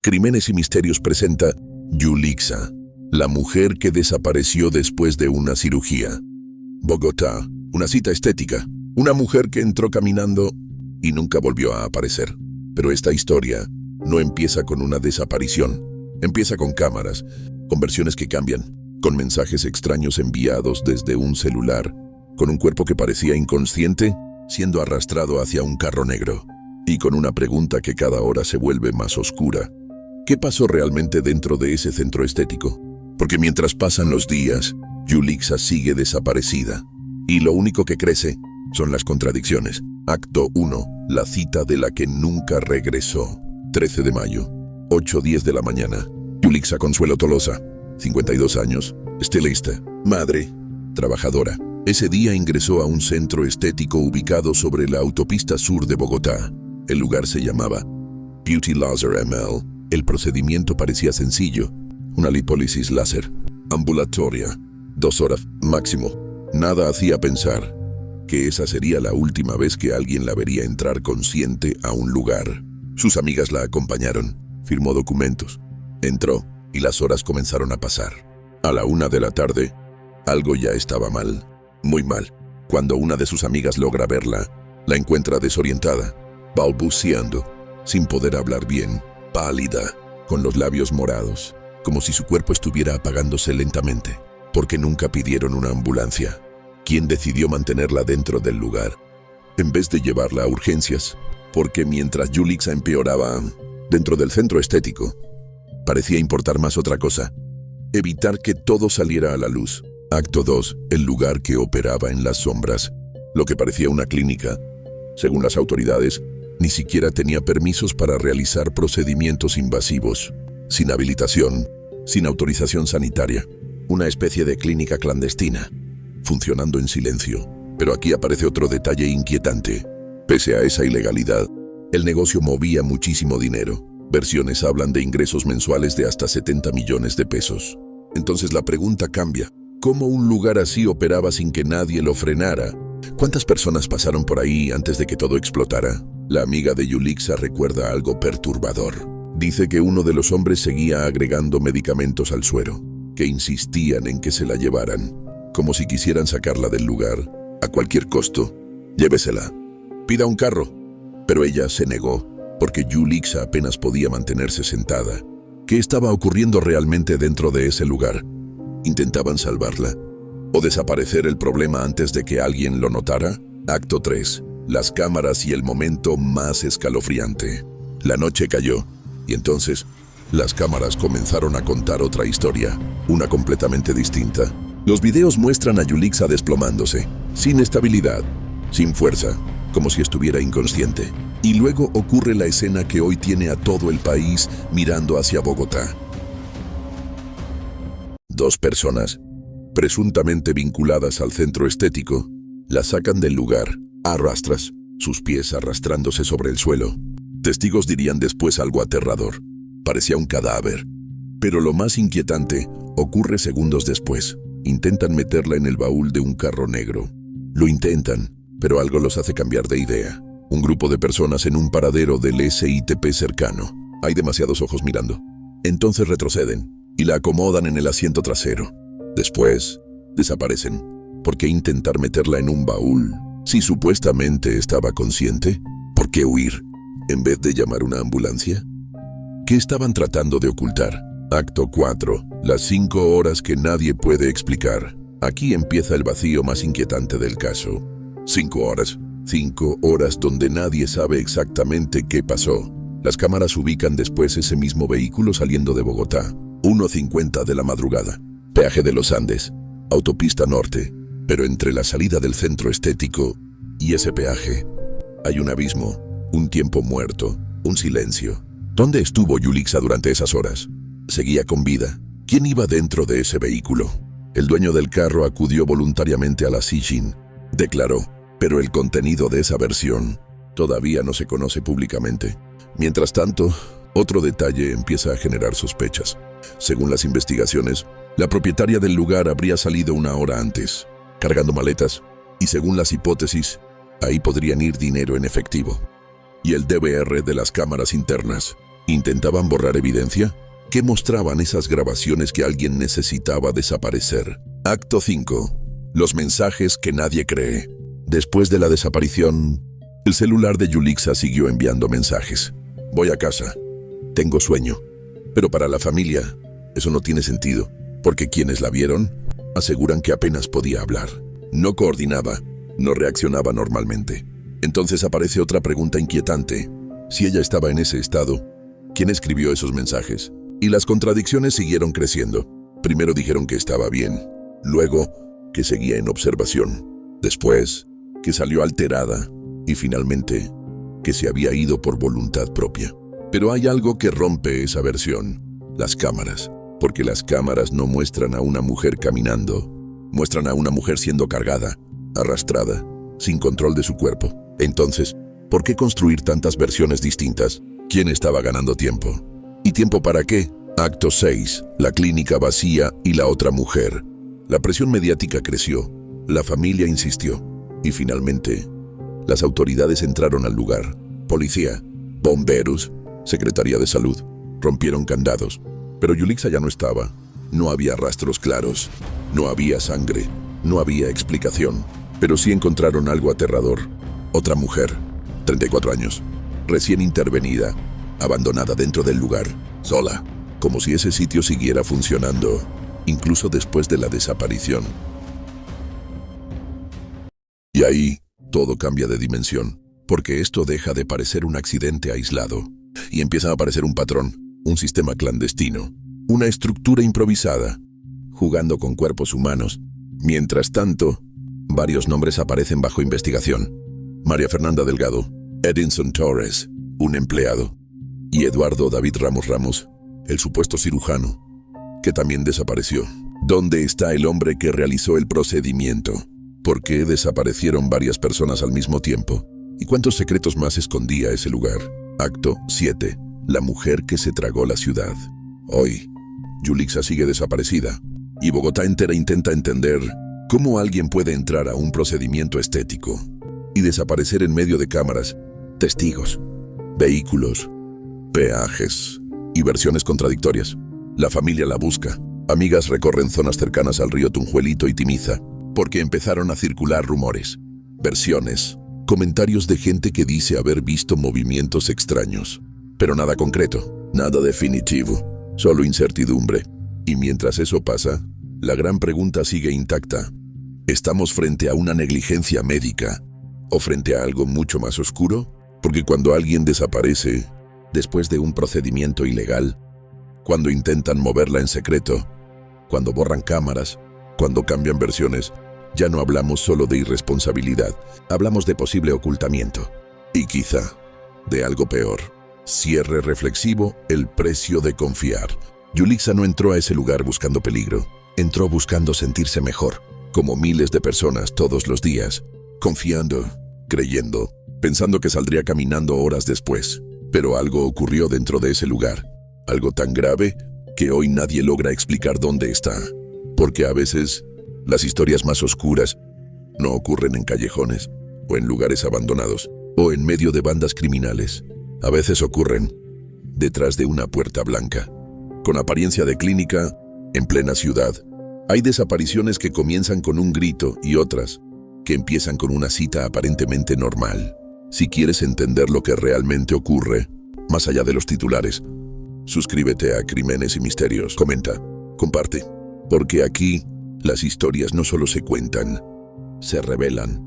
Crímenes y Misterios presenta Yulixa, la mujer que desapareció después de una cirugía. Bogotá, una cita estética. Una mujer que entró caminando y nunca volvió a aparecer. Pero esta historia no empieza con una desaparición. Empieza con cámaras, con versiones que cambian, con mensajes extraños enviados desde un celular, con un cuerpo que parecía inconsciente siendo arrastrado hacia un carro negro, y con una pregunta que cada hora se vuelve más oscura. ¿Qué pasó realmente dentro de ese centro estético? Porque mientras pasan los días, Yulixa sigue desaparecida, y lo único que crece son las contradicciones. Acto 1. La cita de la que nunca regresó. 13 de mayo, 8:10 de la mañana. Yulixa Consuelo Tolosa, 52 años, estilista, madre, trabajadora. Ese día ingresó a un centro estético ubicado sobre la autopista sur de Bogotá. El lugar se llamaba Beauty Laser ML. El procedimiento parecía sencillo, una lipólisis láser, ambulatoria, 2 horas máximo. Nada hacía pensar que esa sería la última vez que alguien la vería entrar consciente a un lugar. Sus amigas la acompañaron, firmó documentos, entró y las horas comenzaron a pasar. A la 1 de la tarde, algo ya estaba mal, muy mal. Cuando una de sus amigas logra verla, la encuentra desorientada, balbuceando, sin poder hablar bien, pálida, con los labios morados, como si su cuerpo estuviera apagándose lentamente, porque nunca pidieron una ambulancia. ¿Quién decidió mantenerla dentro del lugar, en vez de llevarla a urgencias? Porque mientras Yulixa empeoraba dentro del centro estético, parecía importar más otra cosa: evitar que todo saliera a la luz. Acto 2. El lugar que operaba en las sombras. Lo que parecía una clínica, según las autoridades, ni siquiera tenía permisos para realizar procedimientos invasivos, sin habilitación, sin autorización sanitaria. Una especie de clínica clandestina, funcionando en silencio. Pero aquí aparece otro detalle inquietante. Pese a esa ilegalidad, el negocio movía muchísimo dinero. Versiones hablan de ingresos mensuales de hasta 70 millones de pesos. Entonces la pregunta cambia: ¿cómo un lugar así operaba sin que nadie lo frenara? ¿Cuántas personas pasaron por ahí antes de que todo explotara? La amiga de Yulixa recuerda algo perturbador. Dice que uno de los hombres seguía agregando medicamentos al suero, que insistían en que se la llevaran, como si quisieran sacarla del lugar. A cualquier costo, llévesela, pida un carro. Pero ella se negó, porque Yulixa apenas podía mantenerse sentada. ¿Qué estaba ocurriendo realmente dentro de ese lugar? ¿Intentaban salvarla o desaparecer el problema antes de que alguien lo notara? Acto 3. Las cámaras y el momento más escalofriante. La noche cayó, y entonces las cámaras comenzaron a contar otra historia, una completamente distinta. Los videos muestran a Yulixa desplomándose, sin estabilidad, sin fuerza, como si estuviera inconsciente. Y luego ocurre la escena que hoy tiene a todo el país mirando hacia Bogotá. 2 personas, presuntamente vinculadas al centro estético, la sacan del lugar, a rastras, sus pies arrastrándose sobre el suelo. Testigos dirían después algo aterrador: parecía un cadáver. Pero lo más inquietante ocurre segundos después. Intentan meterla en el baúl de un carro negro. Lo intentan, pero algo los hace cambiar de idea. Un grupo de personas en un paradero del SITP cercano. Hay demasiados ojos mirando. Entonces retroceden y la acomodan en el asiento trasero. Después, desaparecen. ¿Por qué intentar meterla en un baúl? Si supuestamente estaba consciente, ¿por qué huir en vez de llamar una ambulancia? ¿Qué estaban tratando de ocultar? Acto 4. Las 5 horas que nadie puede explicar. Aquí empieza el vacío más inquietante del caso. 5 horas. 5 horas donde nadie sabe exactamente qué pasó. Las cámaras ubican después ese mismo vehículo saliendo de Bogotá. 1:50 de la madrugada. Peaje de los Andes. Autopista Norte. Pero entre la salida del centro estético y ese peaje hay un abismo, un tiempo muerto, un silencio. ¿Dónde estuvo Yulixa durante esas horas? ¿Seguía con vida? ¿Quién iba dentro de ese vehículo? El dueño del carro acudió voluntariamente a la SIJIN, declaró, pero el contenido de esa versión todavía no se conoce públicamente. Mientras tanto, otro detalle empieza a generar sospechas. Según las investigaciones, la propietaria del lugar habría salido 1 hora antes, cargando maletas, y según las hipótesis, ahí podrían ir dinero en efectivo. Y el DVR de las cámaras internas ¿Intentaban borrar evidencia? ¿Qué mostraban esas grabaciones que alguien necesitaba desaparecer? Acto 5. Los mensajes que nadie cree. Después de la desaparición, el celular de Yulixa siguió enviando mensajes. Voy a casa. Tengo sueño. Pero para la familia, eso no tiene sentido, porque quienes la vieron aseguran que apenas podía hablar. No coordinaba, no reaccionaba normalmente. Entonces aparece otra pregunta inquietante. Si ella estaba en ese estado, ¿quién escribió esos mensajes? Y las contradicciones siguieron creciendo. Primero dijeron que estaba bien, luego que seguía en observación, después que salió alterada y finalmente que se había ido por voluntad propia. Pero hay algo que rompe esa versión: las cámaras. Porque las cámaras no muestran a una mujer caminando, muestran a una mujer siendo cargada, arrastrada, sin control de su cuerpo. Entonces, ¿por qué construir tantas versiones distintas? ¿Quién estaba ganando tiempo? ¿Y tiempo para qué? Acto 6. La clínica vacía y la otra mujer. La presión mediática creció, la familia insistió, y finalmente, las autoridades entraron al lugar. Policía, bomberos, Secretaría de Salud, rompieron candados. Pero Yulixa ya no estaba. No había rastros claros, no había sangre, no había explicación. Pero sí encontraron algo aterrador. Otra mujer, 34 años, recién intervenida, abandonada dentro del lugar, sola, como si ese sitio siguiera funcionando, incluso después de la desaparición. Y ahí, todo cambia de dimensión, porque esto deja de parecer un accidente aislado, y empieza a aparecer un patrón, un sistema clandestino, una estructura improvisada, jugando con cuerpos humanos. Mientras tanto, varios nombres aparecen bajo investigación. María Fernanda Delgado, Edinson Torres, un empleado, y Eduardo David Ramos, el supuesto cirujano, que también desapareció. ¿Dónde está el hombre que realizó el procedimiento? ¿Por qué desaparecieron varias personas al mismo tiempo? ¿Y cuántos secretos más escondía ese lugar? Acto 7. La mujer que se tragó la ciudad. Hoy, Yulixa sigue desaparecida, y Bogotá entera intenta entender cómo alguien puede entrar a un procedimiento estético y desaparecer en medio de cámaras, testigos, vehículos, peajes y versiones contradictorias. La familia la busca. Amigas recorren zonas cercanas al río Tunjuelito y Timiza, porque empezaron a circular rumores, versiones, comentarios de gente que dice haber visto movimientos extraños. Pero nada concreto, nada definitivo, solo incertidumbre. Y mientras eso pasa, la gran pregunta sigue intacta. ¿Estamos frente a una negligencia médica o frente a algo mucho más oscuro? Porque cuando alguien desaparece después de un procedimiento ilegal, cuando intentan moverla en secreto, cuando borran cámaras, cuando cambian versiones, ya no hablamos solo de irresponsabilidad, hablamos de posible ocultamiento. Y quizá de algo peor. Cierre reflexivo, el precio de confiar. Yulixa no entró a ese lugar buscando peligro, entró buscando sentirse mejor, como miles de personas todos los días, confiando, creyendo, pensando que saldría caminando horas después. Pero algo ocurrió dentro de ese lugar, algo tan grave que hoy nadie logra explicar dónde está. Porque a veces, las historias más oscuras no ocurren en callejones, o en lugares abandonados, o en medio de bandas criminales. A veces ocurren detrás de una puerta blanca, con apariencia de clínica, en plena ciudad. Hay desapariciones que comienzan con un grito y otras que empiezan con una cita aparentemente normal. Si quieres entender lo que realmente ocurre, más allá de los titulares, suscríbete a Crímenes y Misterios, comenta, comparte, porque aquí las historias no solo se cuentan, se revelan.